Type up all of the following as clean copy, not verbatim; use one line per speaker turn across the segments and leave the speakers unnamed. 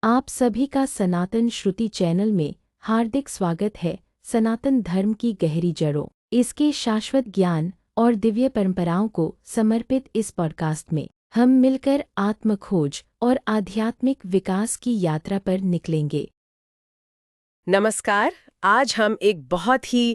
आप सभी का सनातन श्रुति चैनल में हार्दिक स्वागत है। सनातन धर्म की गहरी जड़ों, इसके शाश्वत ज्ञान और दिव्य परंपराओं को समर्पित इस पॉडकास्ट में हम मिलकर आत्मखोज और आध्यात्मिक विकास की यात्रा पर निकलेंगे।
नमस्कार। आज हम एक बहुत ही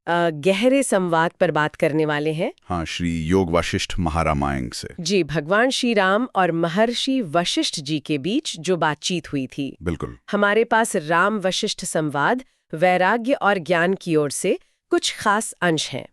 गहरे संवाद पर बात करने वाले हैं।
हाँ, श्री योग वशिष्ठ महारामायण से।
जी, भगवान श्री राम और महर्षि वशिष्ठ जी के बीच जो बातचीत हुई थी।
बिल्कुल।
हमारे पास राम वशिष्ठ संवाद, वैराग्य और ज्ञान की ओर से कुछ खास अंश हैं।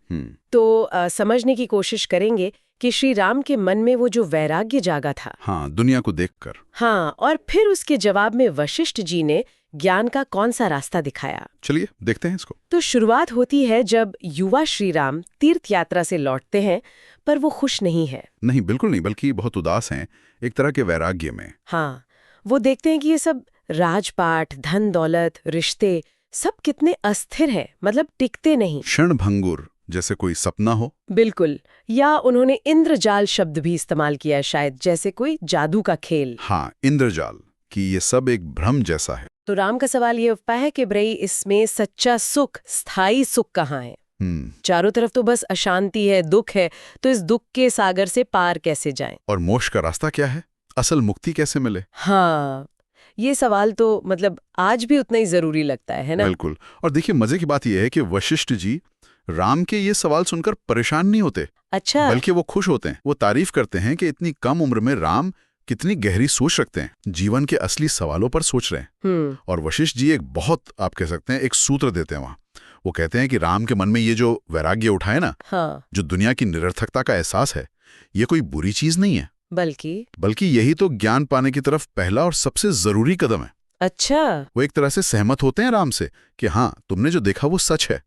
तो समझने की कोशिश करेंगे कि श्री राम के मन में वो जो वैराग्य जागा था,
हाँ, दुनिया को देखकर।
हाँ, और फिर उसके जवाब में वशिष्ठ जी ने ज्ञान का कौन सा रास्ता दिखाया।
चलिए देखते हैं इसको।
तो शुरुआत होती है जब युवा श्री राम तीर्थ यात्रा से लौटते हैं, पर वो खुश नहीं है।
नहीं, बिल्कुल नहीं, बल्कि बहुत उदास हैं, एक तरह के वैराग्य में।
हाँ, वो देखते हैं कि ये सब राजपाट, धन दौलत, रिश्ते सब कितने अस्थिर है, मतलब टिकते नहीं।
क्षणभंगुर, जैसे कोई सपना हो।
बिल्कुल। या उन्होंने इंद्रजाल शब्द भी इस्तेमाल किया है, शायद जैसे कोई जादू का खेल।
हाँ, इंद्रजाल, कि ये सब एक भ्रम जैसा है।
तो राम का सवाल ये उठता है कि भाई इसमें सच्चा सुख, स्थायी सुख कहाँ है? चारों तरफ तो बस अशांति है, दुख है, तो इस दुख के सागर से पार कैसे जाएं?
और मोक्ष का रास्ता क्या है? असल मुक्ति कैसे मिले?
हाँ, ये सवाल तो मतलब आज भी उतना ही जरूरी लगता है ना?
बिल्कुल। और देखिए, मजे की बात यह है कि वशिष्ठ जी राम के ये सवाल सुनकर परेशान नहीं होते।
अच्छा।
बल्कि वो खुश होते हैं। वो तारीफ करते हैं कि इतनी कम उम्र में राम कितनी गहरी सोच रखते हैं, जीवन के असली सवालों पर सोच रहे हैं। और वशिष्ठ जी एक बहुत, आप कह सकते हैं, एक सूत्र देते हैं वहां। वो कहते हैं कि राम के मन में ये जो वैराग्य उठा है ना,
हाँ।
जो दुनिया की निरर्थकता का एहसास है, ये कोई बुरी चीज नहीं है, बल्कि यही तो ज्ञान पाने की तरफ पहला और सबसे जरूरी कदम है।
अच्छा।
वो एक तरह से सहमत होते हैं राम से कि हाँ, तुमने जो देखा वो सच है।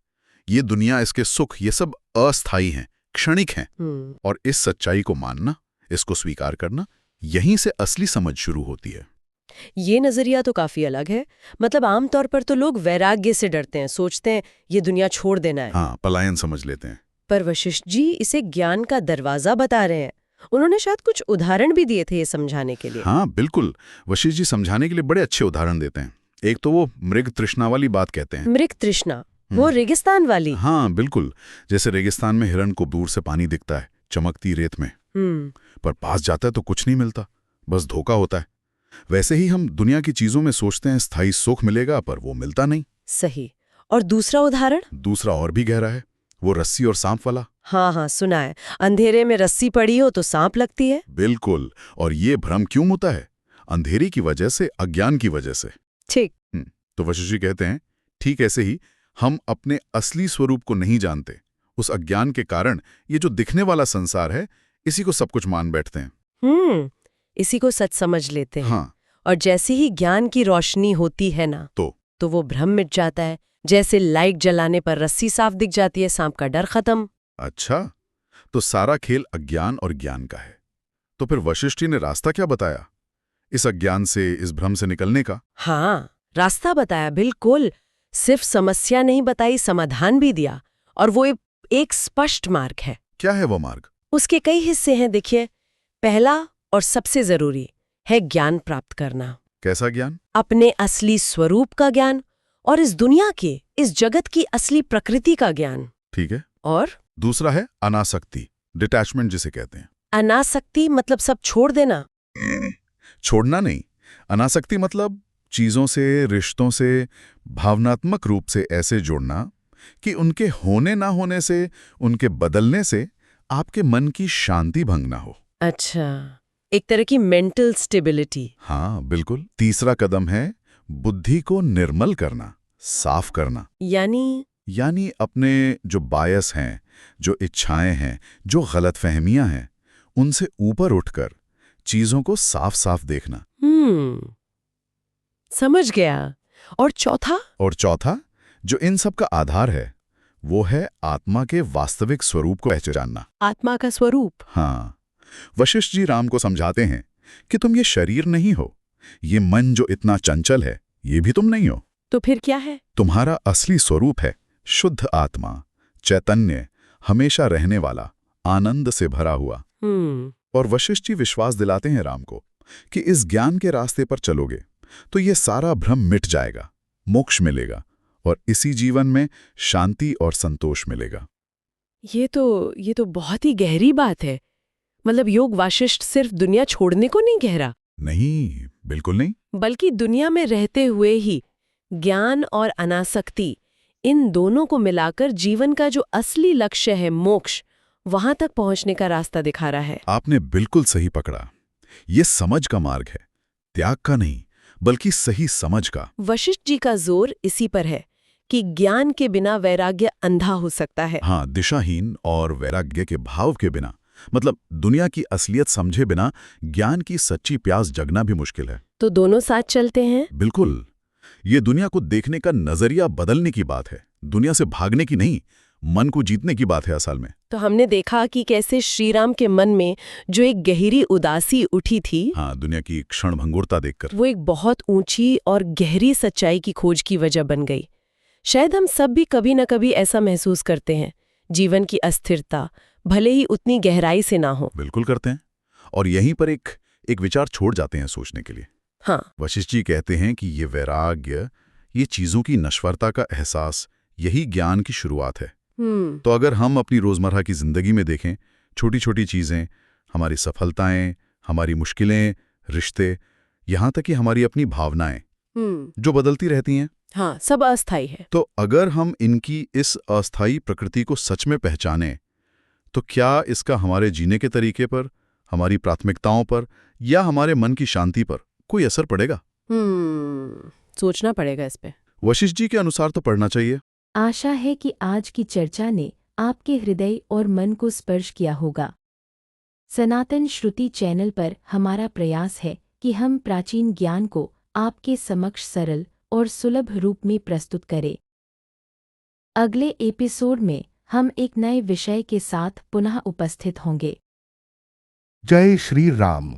ये दुनिया, इसके सुख, ये सब अस्थायी हैं, क्षणिक हैं। और इस सच्चाई को मानना, इसको स्वीकार करना, यहीं से असली समझ शुरू होती है।
ये नजरिया तो काफी अलग है। मतलब आमतौर पर तो लोग वैराग्य से डरते हैं, सोचते हैं ये दुनिया छोड़ देना है।
हाँ, पलायन समझ लेते हैं।
पर वशिष्ठ जी इसे ज्ञान का दरवाजा बता रहे हैं। उन्होंने शायद कुछ उदाहरण भी दिए थे ये समझाने के लिए।
हाँ, बिल्कुल। वशिष्ठ जी समझाने के लिए बड़े अच्छे उदाहरण देते हैं। एक तो वो मृग तृष्णा वाली बात कहते हैं।
मृग तृष्णा, वो रेगिस्तान वाली?
हाँ, बिल्कुल। जैसे रेगिस्तान में हिरण को दूर से पानी दिखता है, चमकती रेत में, पर पास जाता है तो कुछ नहीं मिलता, बस धोखा होता है। वैसे ही हम दुनिया की चीजों में सोचते हैं स्थायी सुख मिलेगा, पर वो मिलता नहीं।
सही। और दूसरा उदाहरण?
दूसरा और भी गहरा है, वो रस्सी और सांप वाला।
हाँ, सुना है। अंधेरे में रस्सी पड़ी हो तो सांप लगती है।
बिल्कुल। और ये भ्रम क्यों होता है? अंधेरी की वजह से, अज्ञान की वजह से।
ठीक।
तो वशिष्ठ जी कहते हैं, ठीक ऐसे ही हम अपने असली स्वरूप को नहीं जानते। उस अज्ञान के कारण ये जो दिखने वाला संसार है, इसी को सब कुछ मान बैठते हैं।
इसी को सच समझ लेते हैं।
हाँ।
और जैसे ही ज्ञान की रोशनी होती है ना, तो वो भ्रम मिट जाता है। जैसे लाइट जलाने पर रस्सी साफ दिख जाती है, सांप का डर खत्म।
अच्छा, तो सारा खेल अज्ञान और ज्ञान का है। तो फिर वशिष्ठ जी ने रास्ता क्या बताया इस अज्ञान से, इस भ्रम से निकलने का?
हाँ, रास्ता बताया, बिल्कुल। सिर्फ समस्या नहीं बताई, समाधान भी दिया। और वो एक स्पष्ट मार्ग है।
क्या है वो मार्ग?
उसके कई हिस्से हैं, देखिए। पहला और सबसे जरूरी है ज्ञान प्राप्त करना।
कैसा ज्ञान?
अपने असली स्वरूप का ज्ञान, और इस दुनिया के, इस जगत की असली प्रकृति का ज्ञान।
ठीक है।
और
दूसरा है अनासक्ति, डिटैचमेंट जिसे कहते हैं।
अनासक्ति मतलब सब छोड़ देना?
छोड़ना नहीं। अनासक्ति मतलब चीजों से, रिश्तों से भावनात्मक रूप से ऐसे जुड़ना कि उनके होने ना होने से, उनके बदलने से आपके मन की शांति भंग ना हो।
अच्छा, एक तरह की मेंटल स्टेबिलिटी।
हाँ, बिल्कुल। तीसरा कदम है बुद्धि को निर्मल करना, साफ करना। यानी अपने जो बायस हैं, जो इच्छाएं हैं, जो गलतफहमियां हैं, उनसे ऊपर उठकर चीजों को साफ साफ देखना।
समझ गया। और चौथा, जो इन सब का आधार है, वो है आत्मा के वास्तविक स्वरूप को पहचानना। आत्मा का स्वरूप?
हाँ। वशिष्ठ जी राम को समझाते हैं कि तुम ये शरीर नहीं हो, ये मन जो इतना चंचल है, ये भी तुम नहीं हो।
तो फिर क्या है?
तुम्हारा असली स्वरूप है शुद्ध आत्मा, चैतन्य, हमेशा रहने वाला, आनंद से भरा हुआ। और वशिष्ठ जी विश्वास दिलाते हैं राम को कि इस ज्ञान के रास्ते पर चलोगे तो ये सारा भ्रम मिट जाएगा, मोक्ष मिलेगा और इसी जीवन में शांति और संतोष मिलेगा।
ये तो बहुत ही गहरी बात है। मतलब योग वाशिष्ठ सिर्फ दुनिया छोड़ने को नहीं कह रहा।
नहीं, बिल्कुल नहीं।
बल्कि दुनिया में रहते हुए ही ज्ञान और अनासक्ति, इन दोनों को मिलाकर जीवन का जो असली लक्ष्य है, मोक्ष, वहां तक पहुंचने का रास्ता दिखा रहा है।
आपने बिल्कुल सही पकड़ा। ये समझ का मार्ग है, त्याग का नहीं, बल्कि सही समझ का।
वशिष्ठ जी का जोर इसी पर है कि ज्ञान के बिना वैराग्य अंधा हो सकता है।
हाँ, दिशाहीन और वैराग्य के भाव के बिना, मतलब दुनिया की असलियत समझे बिना ज्ञान की सच्ची प्यास जगना भी मुश्किल है।
तो दोनों साथ चलते हैं।
बिल्कुल। ये दुनिया को देखने का नजरिया बदलने की बात है, दुनिया से भागने की नहीं, मन को जीतने की बात है असल में।
तो हमने देखा कि कैसे श्रीराम के मन में जो एक गहरी उदासी उठी थी,
हाँ, दुनिया की क्षणभंगुरता देखकर,
वो एक बहुत ऊंची और गहरी सच्चाई की खोज की वजह बन गई। शायद हम सब भी कभी न कभी ऐसा महसूस करते हैं, जीवन की अस्थिरता भले ही उतनी गहराई से ना हो।
बिल्कुल करते हैं। और यहीं पर एक विचार छोड़ जाते हैं सोचने के लिए।
हाँ,
वशिष्ठ जी कहते हैं कि ये वैराग्य, ये चीजों की नश्वरता का एहसास, यही ज्ञान की शुरुआत है। तो अगर हम अपनी रोजमर्रा की जिंदगी में देखें, छोटी छोटी चीजें, हमारी सफलताएं, हमारी मुश्किलें, रिश्ते, यहाँ तक कि हमारी अपनी भावनाएं, जो बदलती रहती हैं,
हाँ, सब अस्थायी है।
तो अगर हम इनकी इस अस्थायी प्रकृति को सच में पहचानें, तो क्या इसका हमारे जीने के तरीके पर, हमारी प्राथमिकताओं पर या हमारे मन की शांति पर कोई असर पड़ेगा?
सोचना पड़ेगा इस पे।
वशिष्ठ जी के अनुसार तो पढ़ना चाहिए।
आशा है कि आज की चर्चा ने आपके हृदय और मन को स्पर्श किया होगा। सनातन श्रुति चैनल पर हमारा प्रयास है कि हम प्राचीन ज्ञान को आपके समक्ष सरल और सुलभ रूप में प्रस्तुत करें। अगले एपिसोड में हम एक नए विषय के साथ पुनः उपस्थित होंगे।
जय श्री राम।